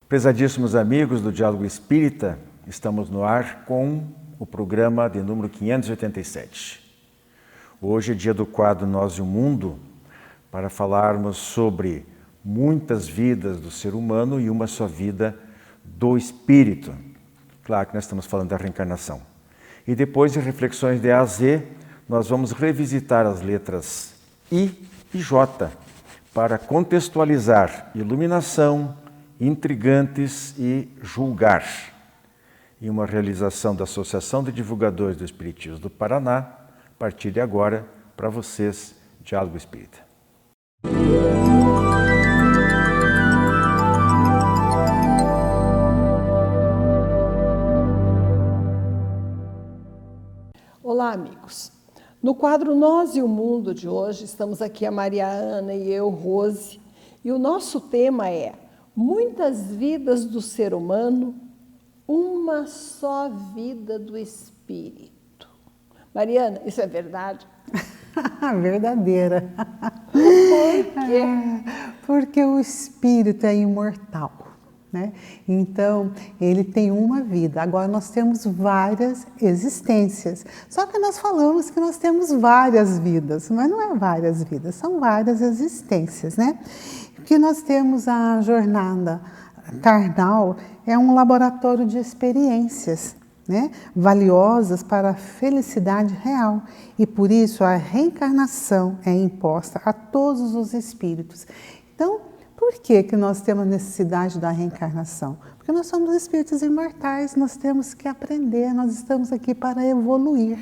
Prezadíssimos amigos do Diálogo Espírita, estamos no ar com o programa de número 587. Hoje é dia do quadro Nós e o Mundo, para falarmos sobre muitas vidas do ser humano e uma só vida do espírito. Claro que nós estamos falando da reencarnação. E depois de reflexões de A a Z, nós vamos revisitar as letras I e J para contextualizar iluminação, intrigantes e julgar. E uma realização da Associação de Divulgadores do Espiritismo do Paraná, a partir de agora, para vocês, Diálogo Espírita. Olá, amigos. No quadro Nós e o Mundo de hoje, estamos aqui a Maria Ana e eu, Rose, e o nosso tema é Muitas vidas do ser humano, uma só vida do espírito. Mariana, isso é verdade? Verdadeira. Por quê? Porque o espírito é imortal, né? Então, ele tem uma vida. Agora, nós temos várias existências. Só que nós falamos que nós temos várias vidas, mas não é várias vidas, são várias existências, né? Que nós temos a jornada carnal, é um laboratório de experiências, né, valiosas para a felicidade real. E por isso a reencarnação é imposta a todos os espíritos. Então, por que nós temos necessidade da reencarnação? Porque nós somos espíritos imortais, nós temos que aprender, nós estamos aqui para evoluir.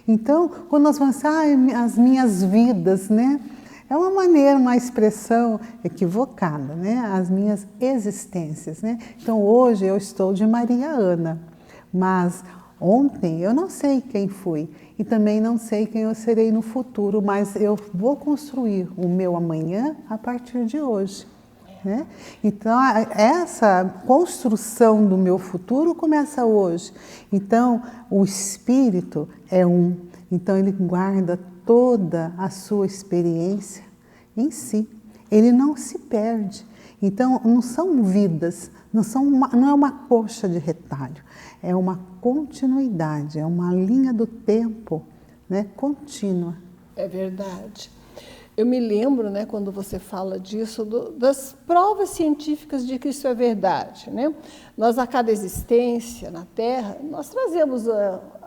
Então, quando nós falamos as minhas vidas, né? É uma maneira, uma expressão equivocada, né? As minhas existências, né? Então, hoje eu estou de Maria Ana, mas ontem eu não sei quem fui e também não sei quem eu serei no futuro, mas eu vou construir o meu amanhã a partir de hoje, né? Então, essa construção do meu futuro começa hoje. Então, o espírito é um, então ele guarda toda a sua experiência em si. Ele não se perde. Então, não são vidas, não é uma coxa de retalho, é uma continuidade, é uma linha do tempo, né, contínua. É verdade. Eu me lembro, né, quando você fala disso, das provas científicas de que isso é verdade, né? Nós, a cada existência na Terra, nós trazemos,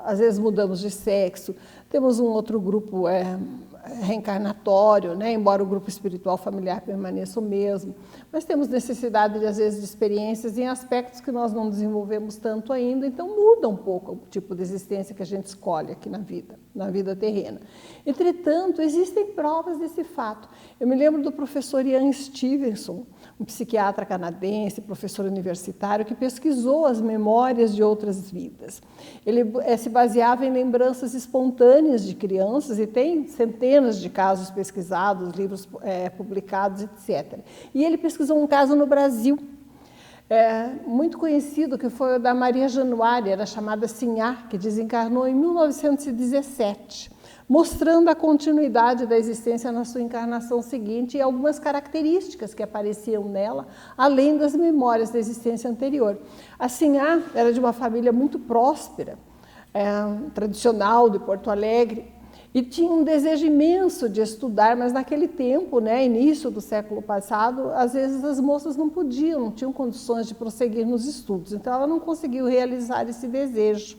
às vezes mudamos de sexo, temos um outro grupo reencarnatório, né? Embora o grupo espiritual familiar permaneça o mesmo, mas temos necessidade, às vezes, de experiências em aspectos que nós não desenvolvemos tanto ainda, então muda um pouco o tipo de existência que a gente escolhe aqui na vida terrena. Entretanto, existem provas desse fato. Eu me lembro do professor Ian Stevenson, um psiquiatra canadense, professor universitário, que pesquisou as memórias de outras vidas. Ele se baseava em lembranças espontâneas de crianças e tem centenas de casos pesquisados, livros publicados, etc. E ele pesquisou um caso no Brasil, muito conhecido, que foi o da Maria Januária, era chamada Sinhá, que desencarnou em 1917. Mostrando a continuidade da existência na sua encarnação seguinte e algumas características que apareciam nela, além das memórias da existência anterior. A Sinhá era de uma família muito próspera, tradicional de Porto Alegre, e tinha um desejo imenso de estudar, mas naquele tempo, né, início do século passado, às vezes as moças não tinham condições de prosseguir nos estudos, então ela não conseguiu realizar esse desejo.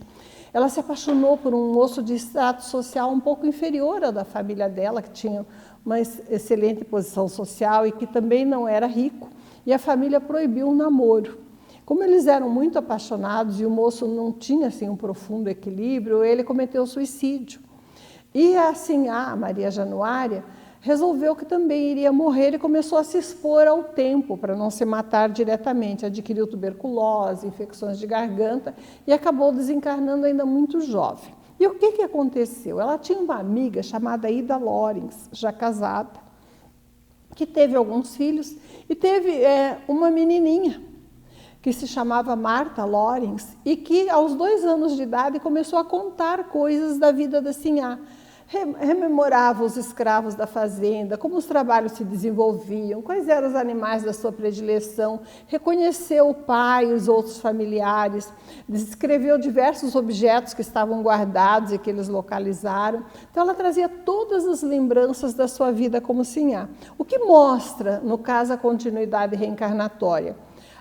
Ela se apaixonou por um moço de status social um pouco inferior ao da família dela, que tinha uma excelente posição social e que também não era rico, e a família proibiu o namoro. Como eles eram muito apaixonados e o moço não tinha assim, um profundo equilíbrio, ele cometeu suicídio. E assim, a Maria Januária resolveu que também iria morrer e começou a se expor ao tempo para não se matar diretamente. Adquiriu tuberculose, infecções de garganta e acabou desencarnando ainda muito jovem. E o que aconteceu? Ela tinha uma amiga chamada Ida Lawrence, já casada, que teve alguns filhos e teve uma menininha que se chamava Martha Lawrence e que aos 2 anos de idade começou a contar coisas da vida da Sinhá. rememorava os escravos da fazenda, como os trabalhos se desenvolviam, quais eram os animais da sua predileção, reconheceu o pai e os outros familiares, descreveu diversos objetos que estavam guardados e que eles localizaram. Então, ela trazia todas as lembranças da sua vida como sinhá. O que mostra, no caso, a continuidade reencarnatória.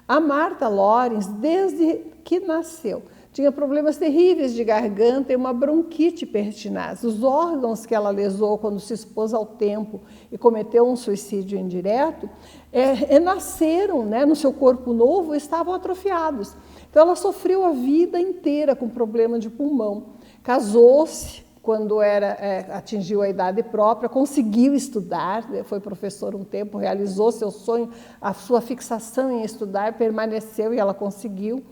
A Martha Lawrence, desde que nasceu, tinha problemas terríveis de garganta e uma bronquite pertinaz. Os órgãos que ela lesou quando se expôs ao tempo e cometeu um suicídio indireto, nasceram, né, no seu corpo novo, estavam atrofiados. Então, ela sofreu a vida inteira com problema de pulmão. Casou-se quando atingiu a idade própria, conseguiu estudar, foi professor um tempo, realizou seu sonho, a sua fixação em estudar, permaneceu e ela conseguiu.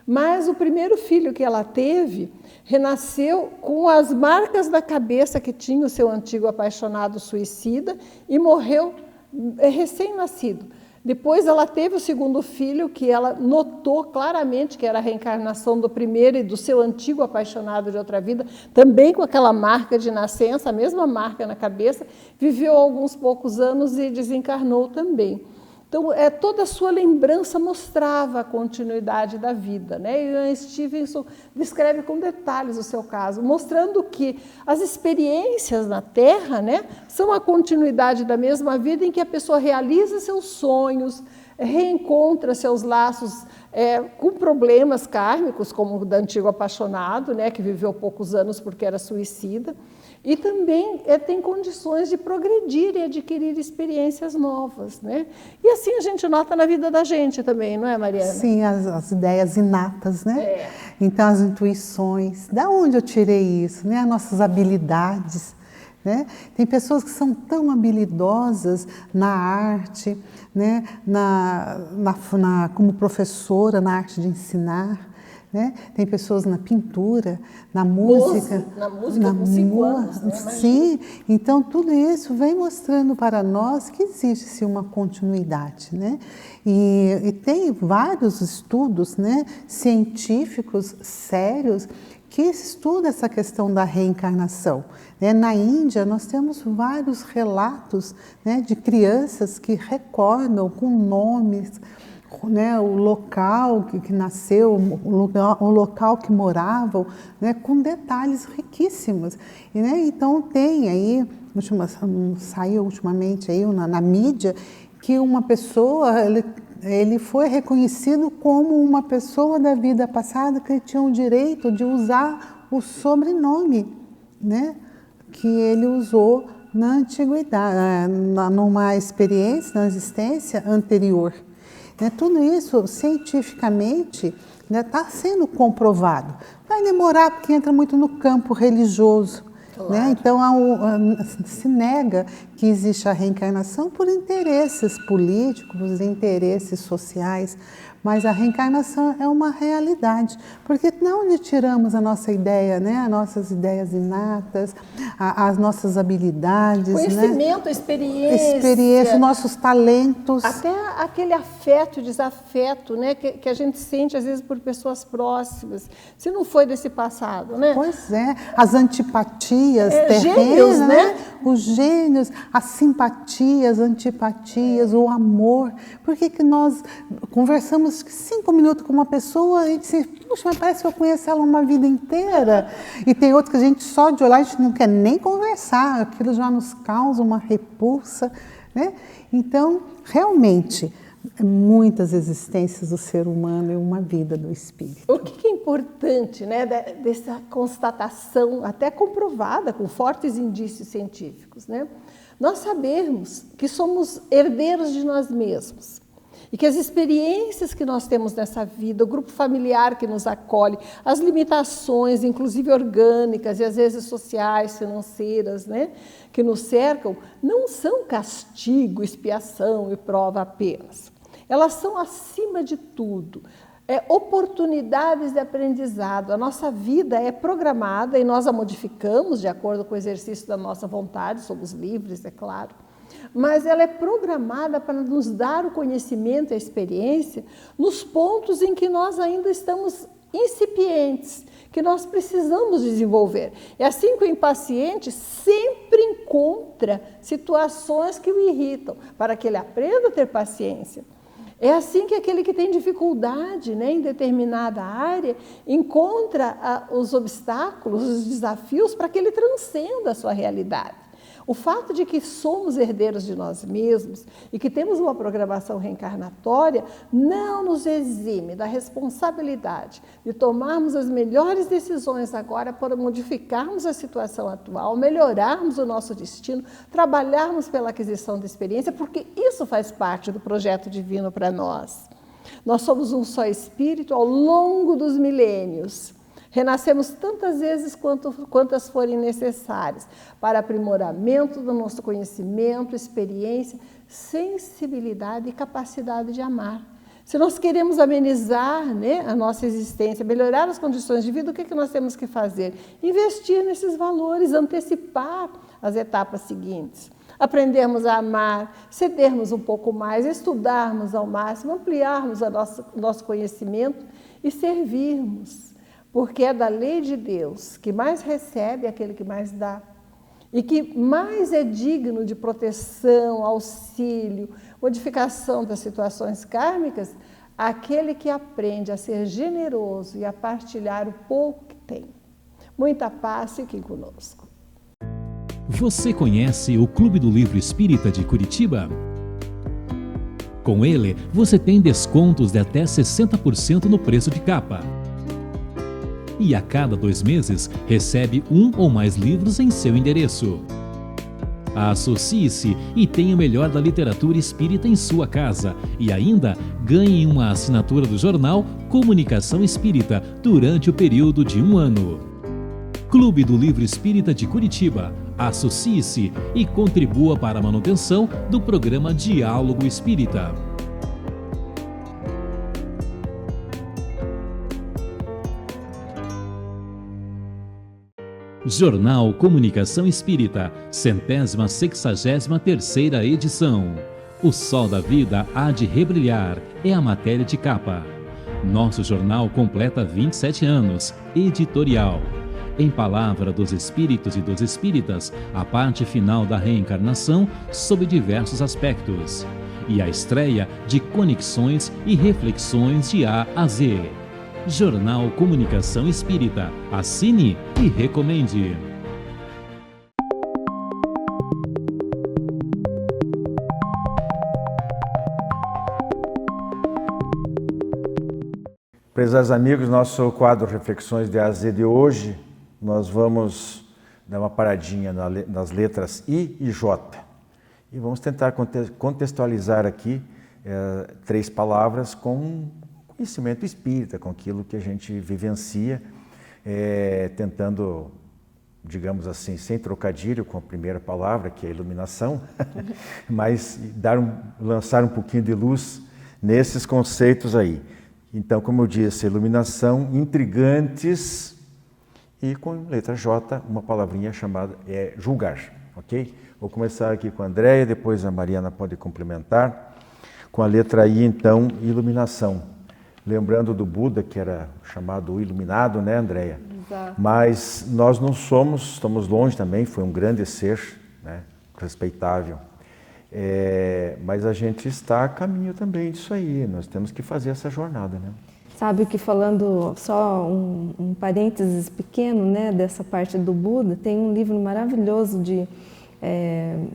Mas o primeiro filho que ela teve renasceu com as marcas da cabeça que tinha o seu antigo apaixonado suicida e morreu recém-nascido. Depois ela teve o segundo filho, que ela notou claramente que era a reencarnação do primeiro e do seu antigo apaixonado de outra vida, também com aquela marca de nascença, a mesma marca na cabeça, viveu alguns poucos anos e desencarnou também. Então, toda a sua lembrança mostrava a continuidade da vida, né? E Ian Stevenson descreve com detalhes o seu caso, mostrando que as experiências na Terra, né, são a continuidade da mesma vida em que a pessoa realiza seus sonhos, reencontra seus laços com problemas kármicos, como o do antigo apaixonado, né, que viveu poucos anos porque era suicida, e também tem condições de progredir e adquirir experiências novas, né? E assim a gente nota na vida da gente também, não é, Mariana? Sim, as ideias inatas, né? Então, as intuições, da onde eu tirei isso, né? As nossas habilidades, né? Tem pessoas que são tão habilidosas na arte, né? Como professora, na arte de ensinar, né? Tem pessoas na pintura, na música. Na música com 5 anos, né? Sim, então tudo isso vem mostrando para nós que existe uma continuidade, né? E tem vários estudos, né, científicos sérios que estudam essa questão da reencarnação. Na Índia, nós temos vários relatos, né, de crianças que recordam com nomes, né, o local que nasceu, o local que moravam, né, com detalhes riquíssimos. E, né, então tem aí, saiu ultimamente aí na mídia, que uma pessoa, ele foi reconhecido como uma pessoa da vida passada que tinha o direito de usar o sobrenome, né, que ele usou na antiguidade, numa experiência, na existência anterior. Tudo isso, cientificamente, está sendo comprovado. Vai demorar porque entra muito no campo religioso. Claro. Né? Então, se nega que existe a reencarnação por interesses políticos, interesses sociais, mas a reencarnação é uma realidade, porque de onde tiramos a nossa ideia, né? As nossas ideias inatas, as nossas habilidades, conhecimento, né? experiência, nossos talentos. Até aquele afeto, desafeto, né? que a gente sente às vezes por pessoas próximas, se não foi desse passado, né? Pois é, as antipatias terrenas, gênios, né? Os gênios, as simpatias, antipatias, o amor. Por que nós conversamos 5 minutos com uma pessoa e diz, puxa, mas parece que eu conheço ela uma vida inteira. E tem outros que a gente só de olhar, a gente não quer nem conversar, aquilo já nos causa uma repulsa, né? Então, realmente, muitas existências do ser humano e uma vida do espírito. O que é importante, né, dessa constatação, até comprovada com fortes indícios científicos, né? Nós sabemos que somos herdeiros de nós mesmos. E que as experiências que nós temos nessa vida, o grupo familiar que nos acolhe, as limitações, inclusive orgânicas e às vezes sociais, financeiras, né, que nos cercam, não são castigo, expiação e prova apenas. Elas são, acima de tudo, oportunidades de aprendizado. A nossa vida é programada e nós a modificamos de acordo com o exercício da nossa vontade, somos livres, é claro. Mas ela é programada para nos dar o conhecimento e a experiência nos pontos em que nós ainda estamos incipientes, que nós precisamos desenvolver. É assim que o impaciente sempre encontra situações que o irritam, para que ele aprenda a ter paciência. É assim que aquele que tem dificuldade, né, em determinada área encontra os obstáculos, os desafios, para que ele transcenda a sua realidade. O fato de que somos herdeiros de nós mesmos e que temos uma programação reencarnatória não nos exime da responsabilidade de tomarmos as melhores decisões agora para modificarmos a situação atual, melhorarmos o nosso destino, trabalharmos pela aquisição da experiência, porque isso faz parte do projeto divino para nós. Nós somos um só espírito ao longo dos milênios. Renascemos tantas vezes quantas forem necessárias para aprimoramento do nosso conhecimento, experiência, sensibilidade e capacidade de amar. Se nós queremos amenizar, né, a nossa existência, melhorar as condições de vida, o que é que nós temos que fazer? Investir nesses valores, antecipar as etapas seguintes. Aprendermos a amar, cedermos um pouco mais, estudarmos ao máximo, ampliarmos o nosso conhecimento e servirmos. Porque é da lei de Deus que mais recebe aquele que mais dá. E que mais é digno de proteção, auxílio, modificação das situações kármicas, aquele que aprende a ser generoso e a partilhar o pouco que tem. Muita paz, fiquem conosco. Você conhece o Clube do Livro Espírita de Curitiba? Com ele, você tem descontos de até 60% no preço de capa. E a cada 2 meses, recebe 1 ou mais livros em seu endereço. Associe-se e tenha o melhor da literatura espírita em sua casa e ainda ganhe uma assinatura do jornal Comunicação Espírita durante o período de 1 ano. Clube do Livro Espírita de Curitiba. Associe-se e contribua para a manutenção do programa Diálogo Espírita. Jornal Comunicação Espírita, 163ª edição. O sol da vida há de rebrilhar, é a matéria de capa. Nosso jornal completa 27 anos, editorial. Em palavra dos espíritos e dos espíritas, a parte final da reencarnação sob diversos aspectos. E a estreia de conexões e reflexões de A a Z. Jornal Comunicação Espírita. Assine e recomende. Prezados amigos, nosso quadro Reflexões de A a Z de hoje, nós vamos dar uma paradinha nas letras I e J. E vamos tentar contextualizar aqui 3 palavras com conhecimento espírita, com aquilo que a gente vivencia, tentando, digamos assim, sem trocadilho com a primeira palavra, que é a iluminação, mas lançar um pouquinho de luz nesses conceitos aí. Então, como eu disse, iluminação, intrigantes e com letra J, uma palavrinha chamada julgar, ok? Vou começar aqui com a Andréia, depois a Mariana pode complementar. Com a letra I, então, iluminação. Lembrando do Buda, que era chamado o iluminado, né, Andréia? Exato. Mas nós não somos, estamos longe também, foi um grande ser, né, respeitável. Mas a gente está a caminho também disso aí, nós temos que fazer essa jornada, né? Sabe que, falando só um parênteses pequeno, né, dessa parte do Buda, tem um livro maravilhoso de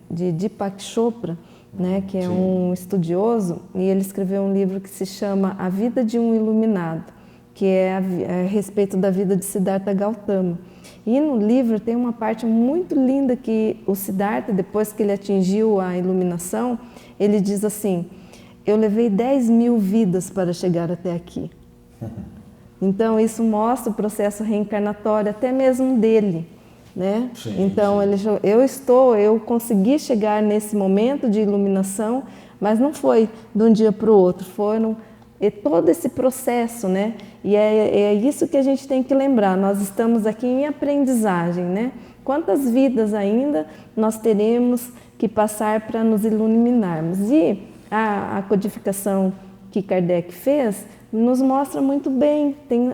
Deepak Chopra, né, que é um estudioso, e ele escreveu um livro que se chama A Vida de um Iluminado, que é a respeito da vida de Siddhartha Gautama. E no livro tem uma parte muito linda que o Siddhartha, depois que ele atingiu a iluminação, ele diz assim: eu levei 10.000 vidas para chegar até aqui. Então isso mostra o processo reencarnatório até mesmo dele, né? Sim, então sim. Eu consegui chegar nesse momento de iluminação, mas não foi de um dia para o outro, todo esse processo, né? E é isso que a gente tem que lembrar, nós estamos aqui em aprendizagem, né? Quantas vidas ainda nós teremos que passar para nos iluminarmos? E a codificação que Kardec fez, nos mostra muito bem, tem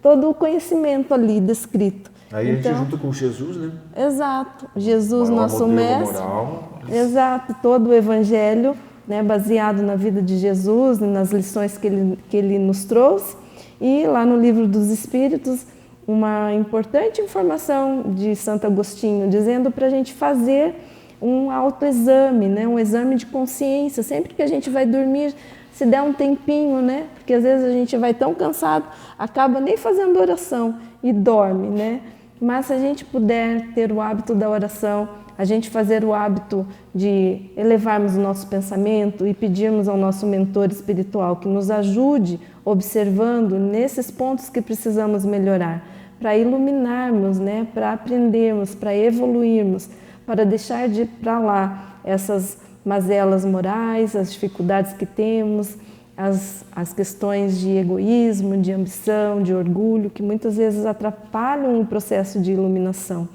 todo o conhecimento ali descrito. Aí então, a gente junto com Jesus, né? Exato, Jesus, Maior nosso modelo mestre. moral. Exato, todo o evangelho, né, baseado na vida de Jesus, nas lições que ele nos trouxe. E lá no Livro dos Espíritos, uma importante informação de Santo Agostinho, dizendo para a gente fazer um autoexame, né, um exame de consciência, sempre que a gente vai dormir, se der um tempinho, né, porque às vezes a gente vai tão cansado, acaba nem fazendo oração e dorme, né? Mas se a gente puder ter o hábito da oração, a gente fazer o hábito de elevarmos o nosso pensamento e pedirmos ao nosso mentor espiritual que nos ajude observando nesses pontos que precisamos melhorar, para iluminarmos, né, para aprendermos, para evoluirmos, para deixar de para lá essas mazelas morais, as dificuldades que temos, as questões de egoísmo, de ambição, de orgulho, que muitas vezes atrapalham o processo de iluminação.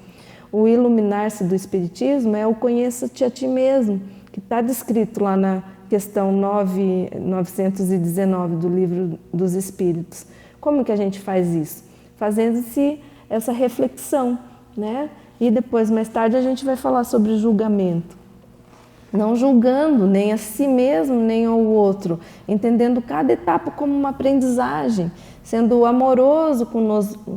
O iluminar-se do Espiritismo é o conheça-te a ti mesmo, que está descrito lá na questão 919 do Livro dos Espíritos. Como que a gente faz isso? Fazendo-se essa reflexão, né? E depois, mais tarde, a gente vai falar sobre julgamento. Não julgando nem a si mesmo, nem ao outro, entendendo cada etapa como uma aprendizagem, sendo amoroso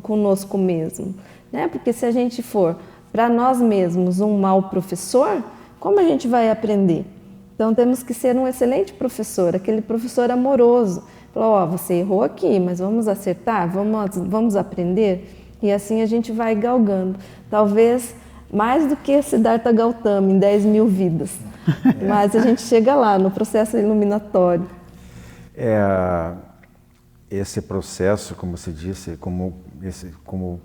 conosco mesmo, né? Porque se a gente for para nós mesmos um mau professor, como a gente vai aprender? Então temos que ser um excelente professor, aquele professor amoroso. Falou, você errou aqui, mas vamos acertar, vamos aprender, e assim a gente vai galgando. Talvez mais do que Siddhartha Gautama em 10.000 vidas. Mas a gente chega lá no processo iluminatório. Esse processo, como se disse, como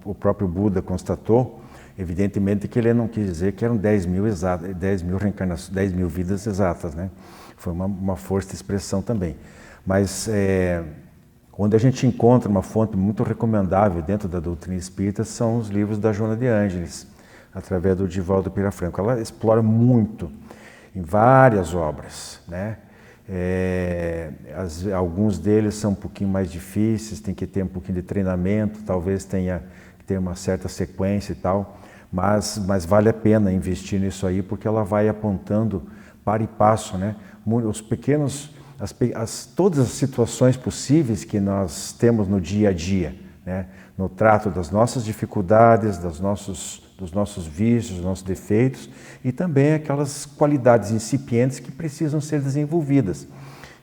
o próprio Buda constatou, evidentemente que ele não quis dizer que eram 10.000 reencarnações, 10.000 vidas exatas, né? Foi uma força de expressão também. Mas onde a gente encontra uma fonte muito recomendável dentro da doutrina espírita são os livros da Joana de Ângeles, através do Divaldo Pereira Franco. Ela explora muito em várias obras, né? Alguns deles são um pouquinho mais difíceis, tem que ter um pouquinho de treinamento, talvez tenha que ter uma certa sequência e tal, mas vale a pena investir nisso aí, porque ela vai apontando para e passo, né? Os pequenos, todas as situações possíveis que nós temos no dia a dia, né? No trato das nossas dificuldades, dos nossos vícios, dos nossos defeitos, e também aquelas qualidades incipientes que precisam ser desenvolvidas.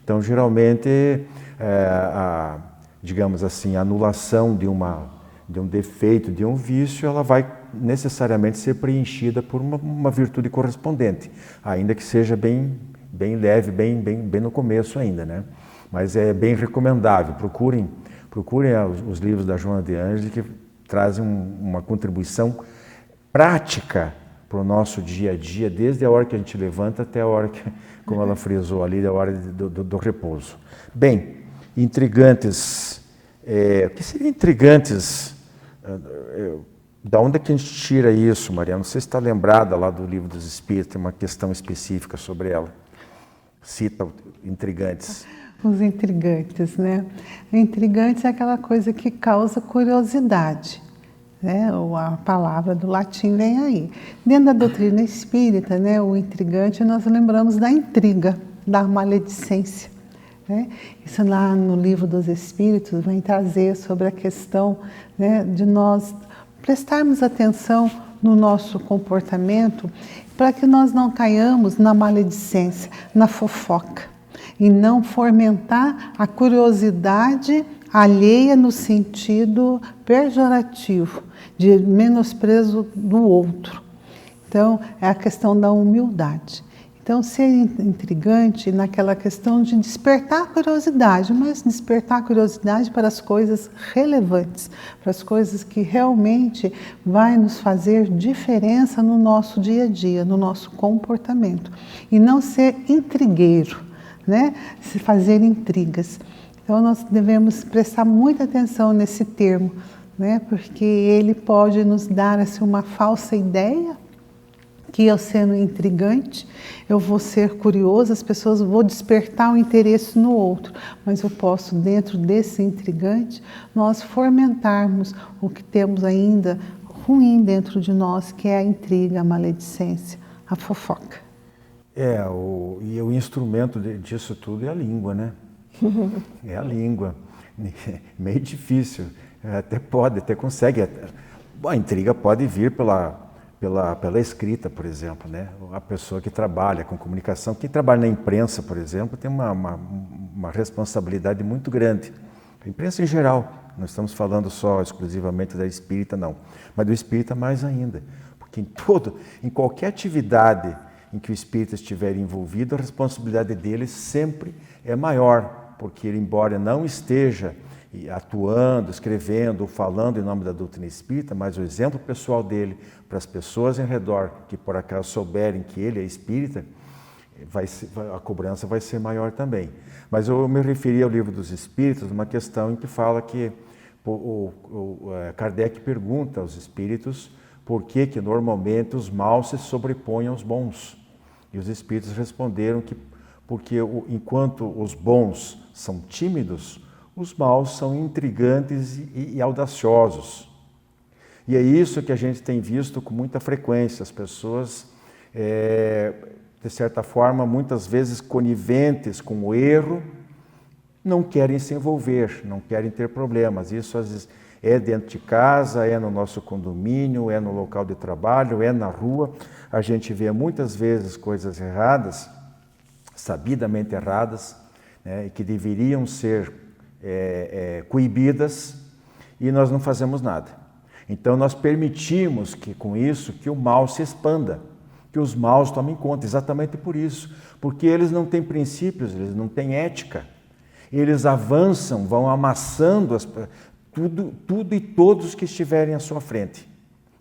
Então, geralmente, digamos assim, a anulação de um defeito, de um vício, ela vai necessariamente ser preenchida por uma virtude correspondente, ainda que seja bem leve, bem no começo ainda, né? Mas é bem recomendável. Procurem os livros da Joana de Ângeles, que trazem uma contribuição prática para o nosso dia a dia, desde a hora que a gente levanta até a hora que, como ela frisou ali, a hora do repouso. Bem, intrigantes. O que seria intrigantes? Da onde é que a gente tira isso, Mariana? Não sei se está lembrada lá do Livro dos Espíritos, tem uma questão específica sobre ela. Cita intrigantes. Os intrigantes, né? Intrigantes é aquela coisa que causa curiosidade, né? A palavra do latim vem aí. Dentro da doutrina espírita, né, o intrigante, nós lembramos da intriga, da maledicência, né? Isso lá no Livro dos Espíritos vem trazer sobre a questão, né, de nós prestarmos atenção no nosso comportamento para que nós não caiamos na maledicência, na fofoca, e não fomentar a curiosidade alheia no sentido pejorativo, de menosprezo do outro. Então, é a questão da humildade. Então, ser intrigante naquela questão de despertar a curiosidade, mas despertar a curiosidade para as coisas relevantes, para as coisas que realmente vai nos fazer diferença no nosso dia a dia, no nosso comportamento. E não ser intrigueiro, né? Se fazer intrigas. Então, nós devemos prestar muita atenção nesse termo, né? Porque ele pode nos dar assim, uma falsa ideia que eu sendo intrigante, eu vou ser curioso, as pessoas vão despertar o interesse no outro, mas eu posso, dentro desse intrigante, nós fomentarmos o que temos ainda ruim dentro de nós, que é a intriga, a maledicência, a fofoca. E o instrumento disso tudo é a língua, né? É a língua. Meio difícil. Até consegue. A intriga pode vir pela escrita, por exemplo, né? A pessoa que trabalha com comunicação, quem trabalha na imprensa, por exemplo, tem uma responsabilidade muito grande. A imprensa em geral, não estamos falando só exclusivamente da espírita, não, mas do espírita mais ainda, porque em qualquer atividade em que o espírita estiver envolvido, a responsabilidade dele sempre é maior, porque ele, embora não esteja atuando, escrevendo ou falando em nome da doutrina espírita, mas o exemplo pessoal dele para as pessoas em redor que por acaso souberem que ele é espírita, a cobrança vai ser maior também. Mas eu me referi ao Livro dos Espíritos, numa questão em que fala que Kardec pergunta aos espíritos por que normalmente os maus se sobrepõem aos bons. E os espíritos responderam que porque enquanto os bons são tímidos, os maus são intrigantes e audaciosos. E é isso que a gente tem visto com muita frequência. As pessoas, de certa forma, muitas vezes coniventes com o erro, não querem se envolver, não querem ter problemas. Isso às vezes é dentro de casa, é no nosso condomínio, é no local de trabalho, é na rua. A gente vê muitas vezes coisas erradas, sabidamente erradas, né, e que deveriam ser coibidas, e nós não fazemos nada. Então nós permitimos que com isso que o mal se expanda, que os maus tomem conta, exatamente por isso, porque eles não têm princípios, eles não têm ética, eles avançam, vão amassando tudo e todos que estiverem à sua frente,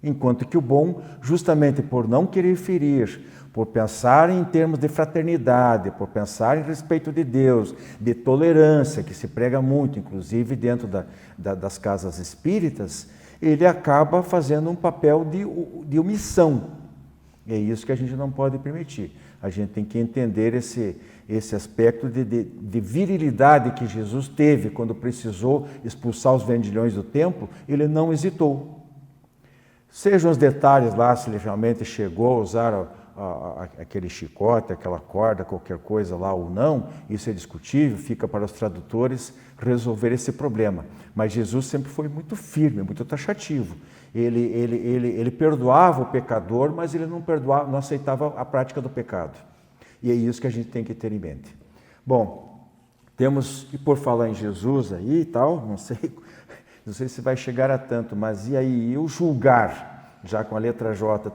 enquanto que o bom, justamente por não querer ferir, por pensar em termos de fraternidade, por pensar em respeito de Deus, de tolerância, que se prega muito, inclusive dentro das casas espíritas, ele acaba fazendo um papel de omissão. E é isso que a gente não pode permitir. A gente tem que entender esse aspecto de virilidade que Jesus teve quando precisou expulsar os vendilhões do templo, ele não hesitou. Sejam os detalhes lá, se ele realmente chegou a usar aquele chicote, aquela corda, qualquer coisa lá ou não, isso é discutível, fica para os tradutores resolver esse problema. Mas Jesus sempre foi muito firme, muito taxativo. Ele perdoava o pecador, mas ele não aceitava a prática do pecado. E é isso que a gente tem que ter em mente. Bom, temos, e por falar em Jesus aí e tal, não sei se vai chegar a tanto, mas e aí, o julgar, já com a letra J,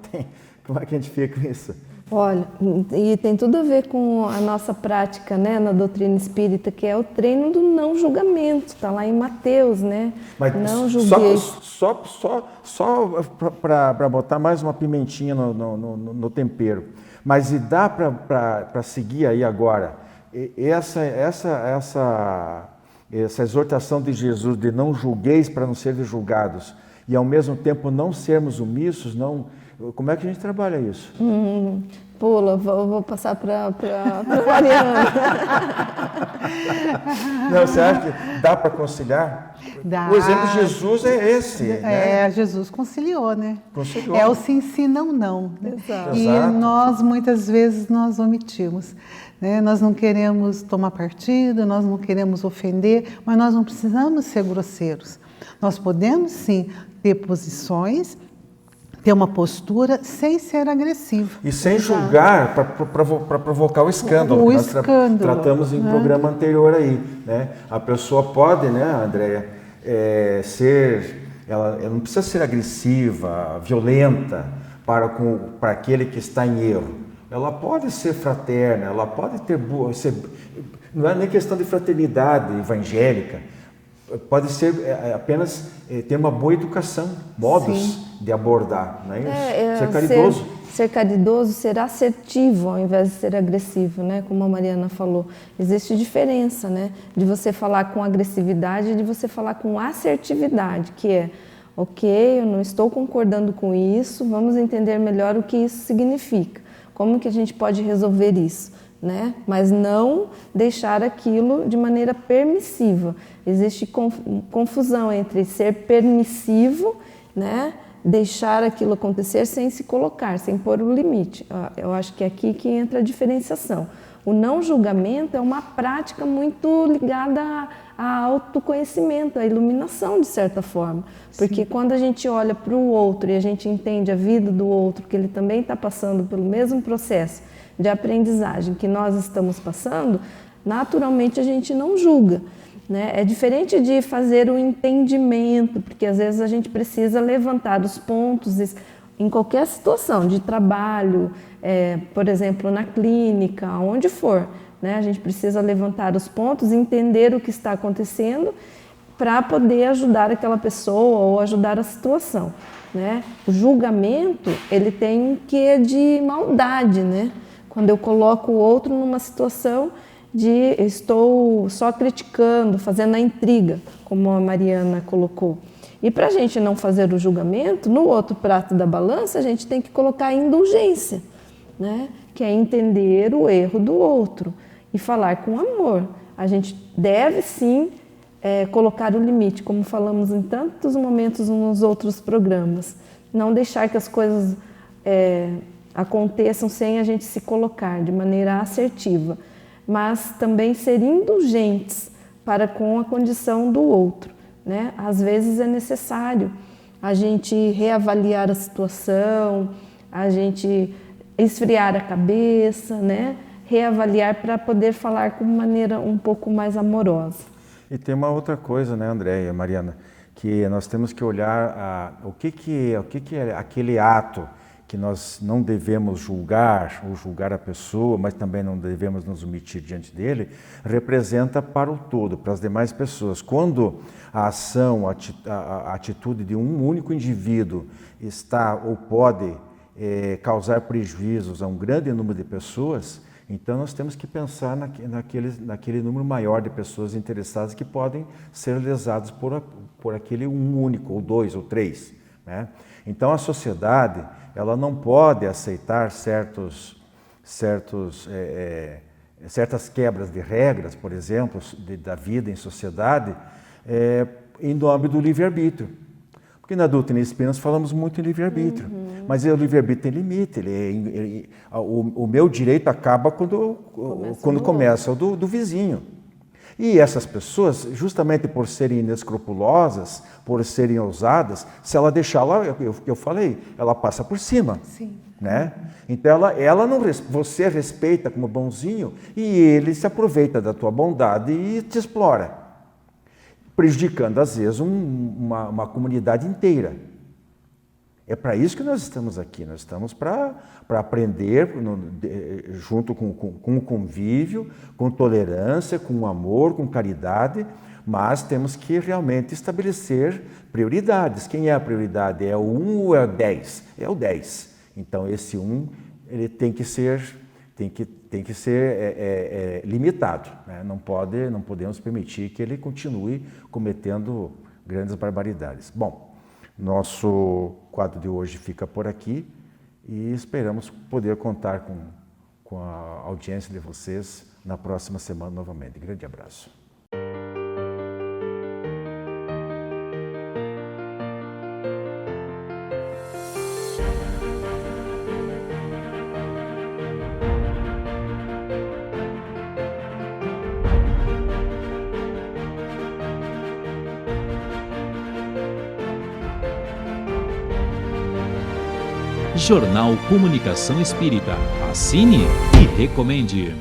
como é que a gente fica com isso? Olha, e tem tudo a ver com a nossa prática, né, na doutrina espírita, que é o treino do não julgamento, está lá em Mateus, né? Mas não julgueis. Só para botar mais uma pimentinha no tempero, mas e dá para seguir aí agora, essa exortação de Jesus de não julgueis para não serem julgados, e ao mesmo tempo não sermos omissos, como é que a gente trabalha isso? Pula, vou passar para Mariana. Não, você acha que dá para conciliar? Dá. O exemplo de Jesus é esse. Né? Jesus conciliou, né? Conciliou. É o sim, sim, não, não. Né? Exato. E nós, muitas vezes, nós omitimos. Né? Nós não queremos tomar partido, nós não queremos ofender, mas nós não precisamos ser grosseiros. Nós podemos, sim, ter posições, ter uma postura sem ser agressivo. E sem julgar para provocar o escândalo. O nós escândalo. Tratamos em programa anterior aí. Né? A pessoa pode, né, Andréia, ela não precisa ser agressiva, violenta para aquele que está em erro. Ela pode ser fraterna, ela pode não é nem questão de fraternidade evangélica, pode ser apenas ter uma boa educação, modos Sim. de abordar, não é isso? Ser caridoso. Ser caridoso, ser assertivo ao invés de ser agressivo, né? Como a Mariana falou. Existe diferença, né? De você falar com agressividade e de você falar com assertividade, que é Ok, eu não estou concordando com isso, vamos entender melhor o que isso significa. Como que a gente pode resolver isso, né? Mas não deixar aquilo de maneira permissiva. Existe confusão entre ser permissivo, né? Deixar aquilo acontecer sem se colocar, sem pôr o limite. Eu acho que é aqui que entra a diferenciação. O não julgamento é uma prática muito ligada a autoconhecimento, a iluminação, de certa forma. Porque quando a gente olha para o outro e a gente entende a vida do outro, que ele também está passando pelo mesmo processo de aprendizagem que nós estamos passando, naturalmente a gente não julga, né? É diferente de fazer o entendimento, porque às vezes a gente precisa levantar os pontos em qualquer situação, de trabalho, por exemplo, na clínica, onde for, né? A gente precisa levantar os pontos, entender o que está acontecendo para poder ajudar aquela pessoa ou ajudar a situação, né? O julgamento, ele tem um quê de maldade, né? Quando eu coloco o outro numa situação de estou só criticando, fazendo a intriga, como a Mariana colocou. E para a gente não fazer o julgamento, no outro prato da balança, a gente tem que colocar a indulgência, né? Que é entender o erro do outro e falar com amor. A gente deve sim colocar o limite, como falamos em tantos momentos nos outros programas. Não deixar que as coisas aconteçam sem a gente se colocar de maneira assertiva, mas também ser indulgentes para com a condição do outro, né? Às vezes é necessário a gente reavaliar a situação, a gente esfriar a cabeça, né? Reavaliar para poder falar com maneira um pouco mais amorosa. E tem uma outra coisa, né, Andréia, Mariana, que nós temos que olhar o que é aquele ato que nós não devemos julgar ou julgar a pessoa, mas também não devemos nos omitir diante dele, representa para o todo, para as demais pessoas. Quando a ação, a atitude de um único indivíduo está ou pode causar prejuízos a um grande número de pessoas, então nós temos que pensar naquele número maior de pessoas interessadas que podem ser lesadas por aquele um único, ou dois, ou três, né? Então a sociedade, ela não pode aceitar certas quebras de regras, por exemplo, da vida em sociedade, em nome do livre-arbítrio. Porque na doutrina espírita nós falamos muito em livre-arbítrio, mas o livre-arbítrio tem limite, o meu direito acaba quando começa o do vizinho. E essas pessoas, justamente por serem inescrupulosas, por serem ousadas, se ela deixar lá, eu falei, ela passa por cima. Sim. Né? Então você respeita como bonzinho e ele se aproveita da tua bondade e te explora, prejudicando às vezes uma comunidade inteira. É para isso que nós estamos aqui, nós estamos para aprender junto com o convívio, com tolerância, com amor, com caridade, mas temos que realmente estabelecer prioridades. Quem é a prioridade? É o 1 ou é o 10? É o 10. Então esse 1 ele tem que ser limitado, né? Não podemos permitir que ele continue cometendo grandes barbaridades. Bom, nosso quadro de hoje fica por aqui e esperamos poder contar com a audiência de vocês na próxima semana novamente. Grande abraço. Jornal Comunicação Espírita. Assine e recomende.